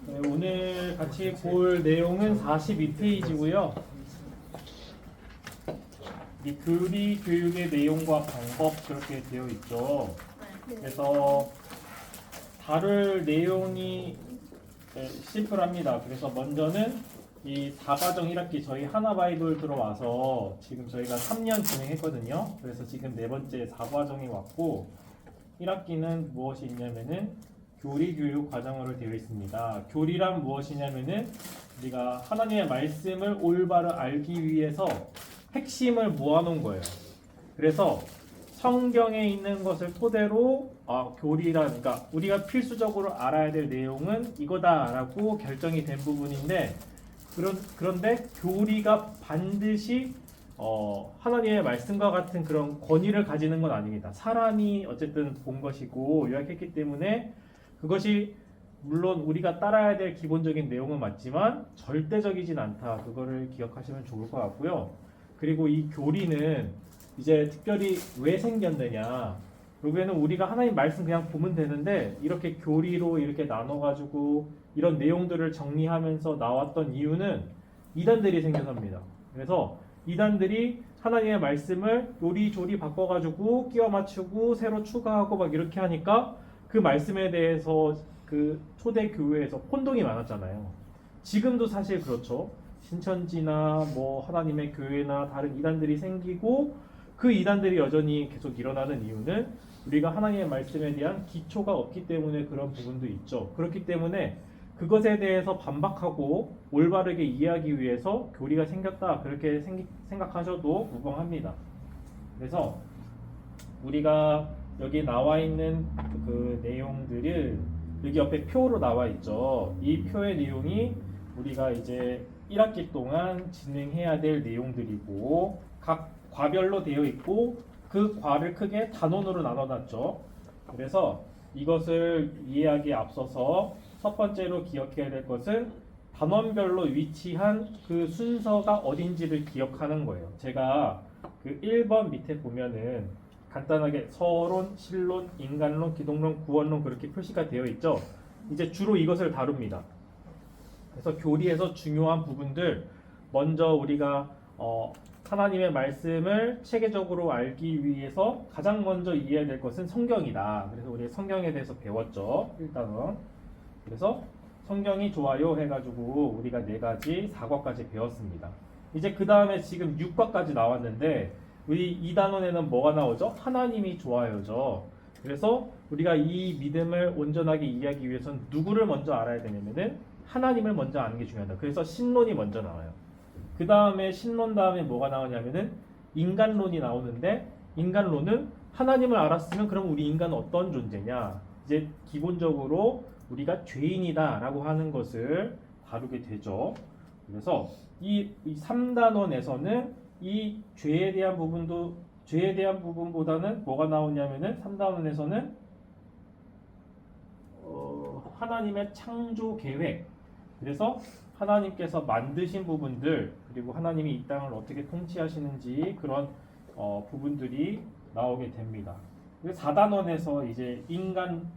네, 오늘 같이 볼 내용은 42페이지고요. 이 교리 교육의 내용과 방법 그렇게 되어 있죠. 그래서 다룰 내용이 심플합니다. 그래서 먼저는 이 4과정 1학기 저희 하나바이블 들어와서 지금 저희가 3년 진행했거든요. 그래서 지금 네 번째 4과정이 왔고 1학기는 무엇이 있냐면은 교리 교육 과정으로 되어 있습니다. 교리란 무엇이냐면은 우리가 하나님의 말씀을 올바로 알기 위해서 핵심을 모아놓은 거예요. 그래서 성경에 있는 것을 토대로 교리란, 그러니까 우리가 필수적으로 알아야 될 내용은 이거다라고 결정이 된 부분인데 그런데 교리가 반드시 하나님의 말씀과 같은 그런 권위를 가지는 건 아닙니다. 사람이 어쨌든 본 것이고 요약했기 때문에 그것이 물론 우리가 따라야 될 기본적인 내용은 맞지만 절대적이진 않다. 그거를 기억하시면 좋을 것 같고요. 그리고 이 교리는 이제 특별히 왜 생겼느냐. 결국에는 우리가 하나님 말씀 그냥 보면 되는데 이렇게 교리로 이렇게 나눠가지고 이런 내용들을 정리하면서 나왔던 이유는 이단들이 생겨섭니다. 그래서 이단들이 하나님의 말씀을 요리조리 바꿔가지고 끼워 맞추고 새로 추가하고 막 이렇게 하니까 그 말씀에 대해서 그 초대 교회에서 혼동이 많았잖아요. 지금도 사실 그렇죠. 신천지나 뭐 하나님의 교회나 다른 이단들이 생기고 그 이단들이 여전히 계속 일어나는 이유는 우리가 하나님의 말씀에 대한 기초가 없기 때문에 그런 부분도 있죠. 그렇기 때문에 그것에 대해서 반박하고 올바르게 이해하기 위해서 교리가 생겼다. 그렇게 생각하셔도 무방합니다. 그래서 우리가 여기 나와 있는 그 내용들을 여기 옆에 표로 나와 있죠. 이 표의 내용이 우리가 이제 1학기 동안 진행해야 될 내용들이고 각 과별로 되어 있고 그 과를 크게 단원으로 나눠놨죠. 그래서 이것을 이해하기에 앞서서 첫 번째로 기억해야 될 것은 단원별로 위치한 그 순서가 어딘지를 기억하는 거예요. 제가 그 1번 밑에 보면은 간단하게 서론, 실론, 인간론, 기독론, 구원론 그렇게 표시가 되어 있죠. 이제 주로 이것을 다룹니다. 그래서 교리에서 중요한 부분들 먼저 우리가 하나님의 말씀을 체계적으로 알기 위해서 가장 먼저 이해해야 될 것은 성경이다. 그래서 우리 성경에 대해서 배웠죠. 일단은 그래서 성경이 좋아요 해가지고 우리가 4가지 4과까지 배웠습니다. 이제 그 다음에 지금 6과까지 나왔는데 우리 2단원에는 뭐가 나오죠? 하나님이 좋아요죠. 그래서 우리가 이 믿음을 온전하게 이해하기 위해서는 누구를 먼저 알아야 되냐면은 하나님을 먼저 아는 게 중요하다. 그래서 신론이 먼저 나와요. 그 다음에 신론 다음에 뭐가 나오냐면은 인간론이 나오는데 인간론은 하나님을 알았으면 그럼 우리 인간은 어떤 존재냐? 이제 기본적으로 우리가 죄인이다라고 하는 것을 다루게 되죠. 그래서 이 3단원에서는 이 죄에 대한 부분보다는 뭐가 나오냐면은 3단원에서는 하나님의 창조 계획. 그래서 하나님께서 만드신 부분들 그리고 하나님이 이 땅을 어떻게 통치하시는지 그런 부분들이 나오게 됩니다. 4단원에서 이제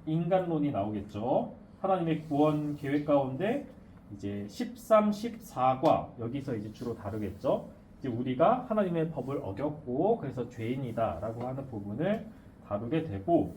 인간론이 나오겠죠. 하나님의 구원 계획 가운데 이제 13, 14과 여기서 이제 주로 다루겠죠. 이제 우리가 하나님의 법을 어겼고 그래서 죄인이다라고 하는 부분을 다루게 되고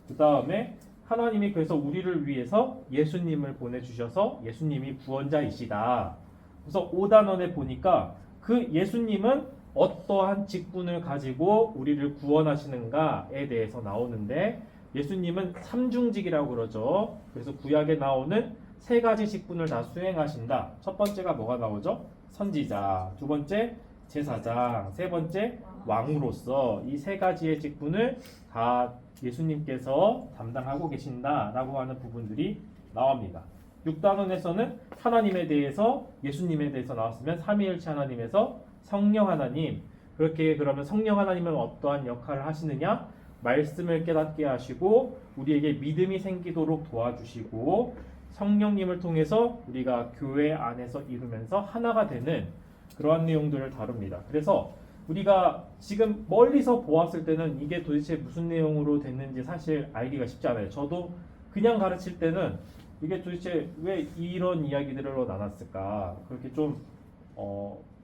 그 다음에 하나님이 그래서 우리를 위해서 예수님을 보내주셔서 예수님이 구원자이시다. 그래서 5단원에 보니까 그 예수님은 어떠한 직분을 가지고 우리를 구원하시는가에 대해서 나오는데 예수님은 삼중직이라고 그러죠. 그래서 구약에 나오는 3가지 직분을 다 수행하신다. 첫 번째가 뭐가 나오죠? 선지자. 두 번째 제사장. 세 번째 왕으로서 이 3가지의 직분을 다 예수님께서 담당하고 계신다라고 하는 부분들이 나옵니다. 6단원에서는 하나님에 대해서 예수님에 대해서 나왔으면 삼위일체 하나님에서 성령 하나님 그렇게 그러면 성령 하나님은 어떠한 역할을 하시느냐? 말씀을 깨닫게 하시고 우리에게 믿음이 생기도록 도와주시고 성령님을 통해서 우리가 교회 안에서 이루면서 하나가 되는 그러한 내용들을 다룹니다. 그래서 우리가 지금 멀리서 보았을 때는 이게 도대체 무슨 내용으로 됐는지 사실 알기가 쉽지 않아요. 저도 그냥 가르칠 때는 이게 도대체 왜 이런 이야기들로 나눴을까? 그렇게 좀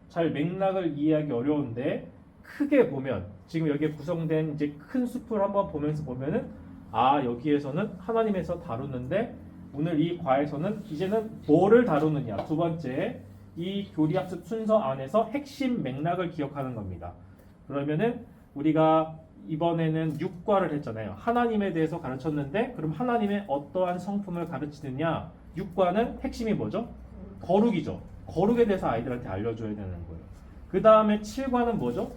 잘 맥락을 이해하기 어려운데 크게 보면 지금 여기에 구성된 이제 큰 숲을 한번 보면은 아 여기에서는 하나님에서 다루는데 오늘 이 과에서는 이제는 뭐를 다루느냐 두 번째 이 교리학습 순서 안에서 핵심 맥락을 기억하는 겁니다. 그러면은 우리가 이번에는 6과를 했잖아요. 하나님에 대해서 가르쳤는데 그럼 하나님의 어떠한 성품을 가르치느냐 6과는 핵심이 뭐죠? 거룩이죠. 거룩에 대해서 아이들한테 알려줘야 되는 거예요. 그 다음에 7과는 뭐죠?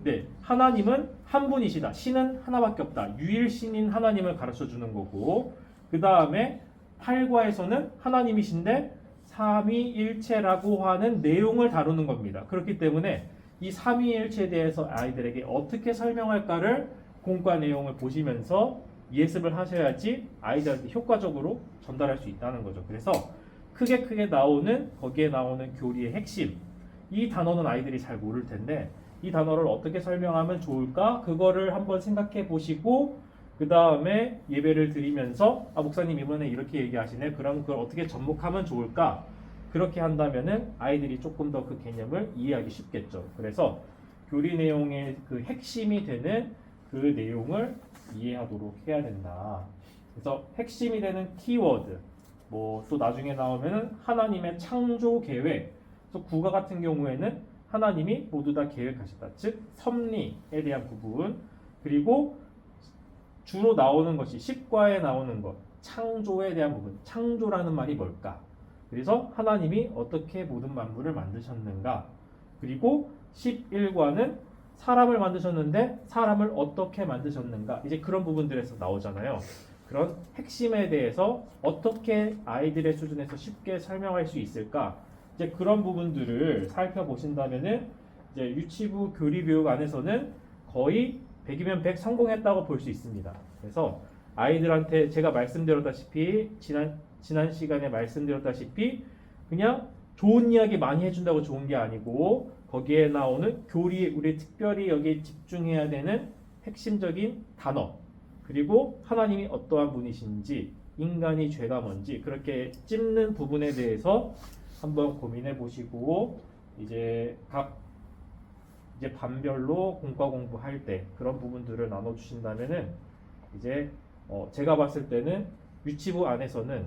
네, 하나님은 한 분이시다. 신은 하나밖에 없다. 유일신인 하나님을 가르쳐 주는 거고 그 다음에 8과에서는 하나님이신데 삼위일체라고 하는 내용을 다루는 겁니다. 그렇기 때문에 이 삼위일체에 대해서 아이들에게 어떻게 설명할까를 공과 내용을 보시면서 예습을 하셔야지 아이들한테 효과적으로 전달할 수 있다는 거죠. 그래서 크게 나오는 거기에 나오는 교리의 핵심 이 단어는 아이들이 잘 모를 텐데 이 단어를 어떻게 설명하면 좋을까? 그거를 한번 생각해 보시고 그 다음에 예배를 드리면서 아 목사님 이번에 이렇게 얘기하시네. 그럼 그걸 어떻게 접목하면 좋을까? 그렇게 한다면은 아이들이 조금 더 그 개념을 이해하기 쉽겠죠. 그래서 교리 내용의 그 핵심이 되는 그 내용을 이해하도록 해야 된다. 그래서 핵심이 되는 키워드 뭐 또 나중에 나오면은 하나님의 창조 계획. 그래서 국어 같은 경우에는 하나님이 모두 다 계획하셨다. 즉 섭리에 대한 부분 그리고 주로 나오는 것이 10과에 나오는 것 창조에 대한 부분. 창조라는 말이 뭘까? 그래서 하나님이 어떻게 모든 만물을 만드셨는가? 그리고 11과는 사람을 만드셨는데 사람을 어떻게 만드셨는가? 이제 그런 부분들에서 나오잖아요. 그런 핵심에 대해서 어떻게 아이들의 수준에서 쉽게 설명할 수 있을까? 이제 그런 부분들을 살펴보신다면은 이제 유치부 교리 교육 안에서는 거의 100이면 100 성공했다고 볼 수 있습니다. 그래서 아이들한테 제가 말씀드렸다시피 지난 시간에 말씀드렸다시피 그냥 좋은 이야기 많이 해준다고 좋은 게 아니고 거기에 나오는 교리 우리 특별히 여기에 집중해야 되는 핵심적인 단어 그리고 하나님이 어떠한 분이신지 인간이 죄가 뭔지 그렇게 찝는 부분에 대해서 한번 고민해 보시고 이제 각 이제 반별로 공과 공부할 때 그런 부분들을 나눠 주신다면은 이제 제가 봤을 때는 유치부 안에서는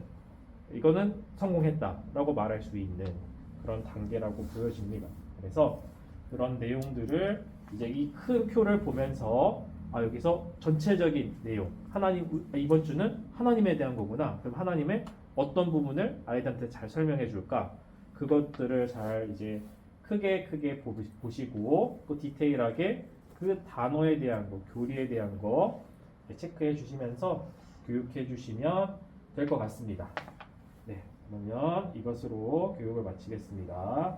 이거는 성공했다라고 말할 수 있는 그런 단계라고 보여집니다. 그래서 그런 내용들을 이제 이 큰 표를 보면서 아 여기서 전체적인 내용 하나님 이번 주는 하나님에 대한 거구나. 그럼 하나님의 어떤 부분을 아이들한테 잘 설명해 줄까? 그것들을 잘 이제 크게 보시고 또 디테일하게 그 단어에 대한 거, 교리에 대한 거 체크해 주시면서 교육해 주시면 될 것 같습니다. 네, 그러면 이것으로 교육을 마치겠습니다.